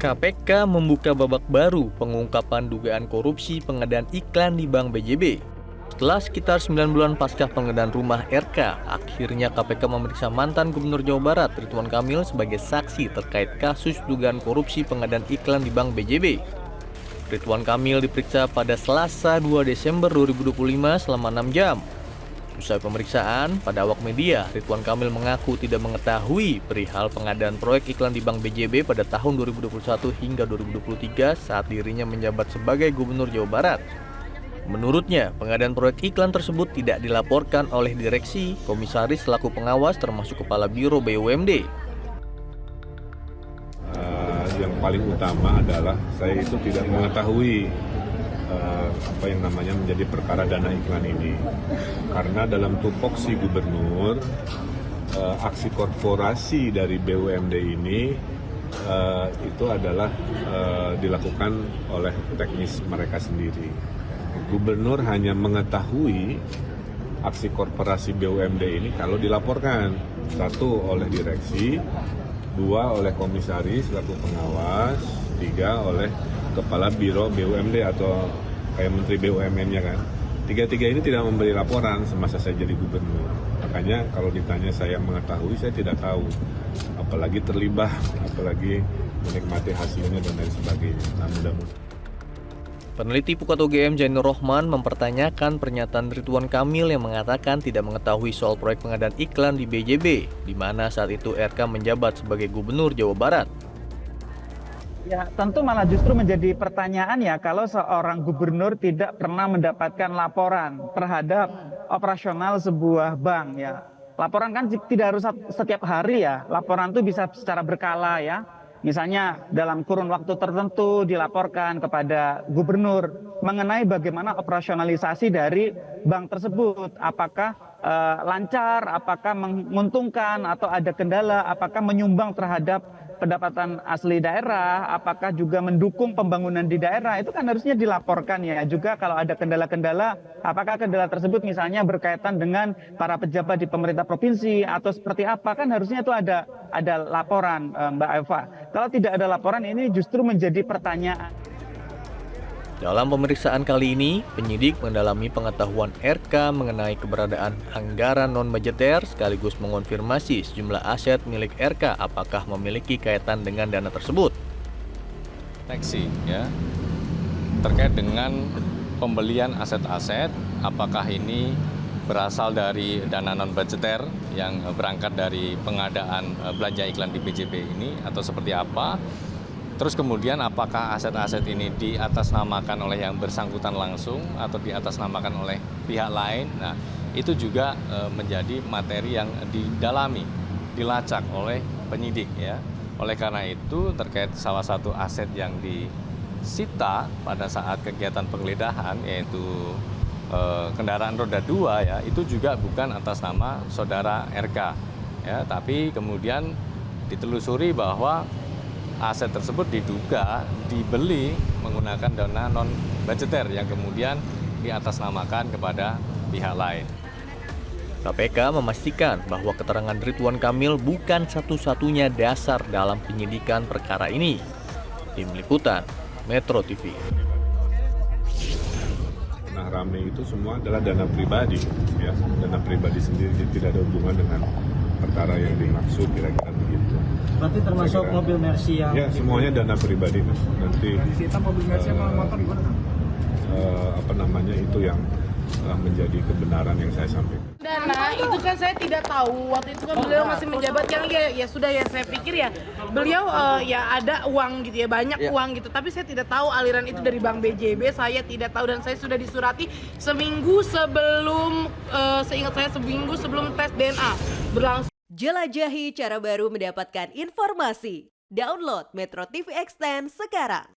KPK membuka babak baru pengungkapan dugaan korupsi pengadaan iklan di Bank BJB. Setelah sekitar 9 bulan pasca penggeledahan rumah RK, akhirnya KPK memeriksa mantan Gubernur Jawa Barat Ridwan Kamil sebagai saksi terkait kasus dugaan korupsi pengadaan iklan di Bank BJB. Ridwan Kamil diperiksa pada Selasa 2 Desember 2025 selama 6 jam. Usai pemeriksaan, pada awak media, Ridwan Kamil mengaku tidak mengetahui perihal pengadaan proyek iklan di Bank BJB pada tahun 2021 hingga 2023 saat dirinya menjabat sebagai Gubernur Jawa Barat. Menurutnya, pengadaan proyek iklan tersebut tidak dilaporkan oleh direksi, komisaris selaku pengawas termasuk Kepala Biro BUMD. Yang paling utama adalah saya itu tidak mengetahui apa yang namanya menjadi perkara dana iklan ini, karena dalam tupoksi gubernur aksi korporasi dari BUMD ini itu adalah dilakukan oleh teknis mereka sendiri. Gubernur hanya mengetahui aksi korporasi BUMD ini kalau dilaporkan, satu oleh direksi, dua oleh komisaris selaku pengawas, tiga oleh Kepala Biro BUMD atau kayak Menteri BUMN-nya kan. Tiga-tiga ini tidak memberi laporan semasa saya jadi gubernur. Makanya kalau ditanya saya mengetahui, saya tidak tahu. Apalagi terlibat, apalagi menikmati hasilnya dan lain sebagainya. Nah, mudah-mudahan. Peneliti Pukat UGM Jainur Rohman mempertanyakan pernyataan Ridwan Kamil yang mengatakan tidak mengetahui soal proyek pengadaan iklan di BJB, di mana saat itu RK menjabat sebagai Gubernur Jawa Barat. Ya, tentu malah justru menjadi pertanyaan ya kalau seorang gubernur tidak pernah mendapatkan laporan terhadap operasional sebuah bank ya. Laporan kan tidak harus setiap hari ya, laporan itu bisa secara berkala ya. Misalnya dalam kurun waktu tertentu dilaporkan kepada gubernur mengenai bagaimana operasionalisasi dari bank tersebut. Apakah lancar, apakah menguntungkan atau ada kendala, apakah menyumbang terhadap pendapatan asli daerah, apakah juga mendukung pembangunan di daerah, itu kan harusnya dilaporkan ya. Juga kalau ada kendala-kendala, apakah kendala tersebut misalnya berkaitan dengan para pejabat di pemerintah provinsi atau seperti apa, kan harusnya itu ada laporan, Mbak Eva. Kalau tidak ada laporan, ini justru menjadi pertanyaan. Dalam pemeriksaan kali ini, penyidik mendalami pengetahuan RK mengenai keberadaan anggaran non-budgeter sekaligus mengonfirmasi sejumlah aset milik RK apakah memiliki kaitan dengan dana tersebut. Deteksi ya, terkait dengan pembelian aset-aset, apakah ini berasal dari dana non-budgeter yang berangkat dari pengadaan belanja iklan di BJB ini atau seperti apa. Terus kemudian apakah aset-aset ini diatasnamakan oleh yang bersangkutan langsung atau diatasnamakan oleh pihak lain. Nah, itu juga menjadi materi yang didalami, dilacak oleh penyidik ya. Oleh karena itu terkait salah satu aset yang disita pada saat kegiatan penggeledahan yaitu kendaraan roda 2 ya, itu juga bukan atas nama saudara RK ya, tapi kemudian ditelusuri bahwa aset tersebut diduga dibeli menggunakan dana non-budgeter yang kemudian diatasnamakan kepada pihak lain. KPK memastikan bahwa keterangan Ridwan Kamil bukan satu-satunya dasar dalam penyidikan perkara ini. Tim Liputan, Metro TV. Nah, rame itu semua adalah dana pribadi, ya, dana pribadi sendiri, jadi tidak ada hubungan dengan perkara yang dimaksud, kira-kira begitu. Berarti termasuk mobil Mercy yang... Ya, semuanya dana pribadi, Mas. Nanti disita mobil Mercy sama motor gimana? Apa namanya, itu yang menjadi kebenaran yang saya sampaikan. Dana itu kan saya tidak tahu, waktu itu kan beliau masih menjabat, kan ya sudah ya, saya pikir ya beliau ya ada uang gitu ya, banyak uang gitu, tapi saya tidak tahu aliran itu dari Bank BJB, saya tidak tahu, dan saya sudah disurati seminggu sebelum, seingat saya seminggu sebelum tes DNA berlangsung. Jelajahi cara baru mendapatkan informasi. Download Metro TV Extend sekarang.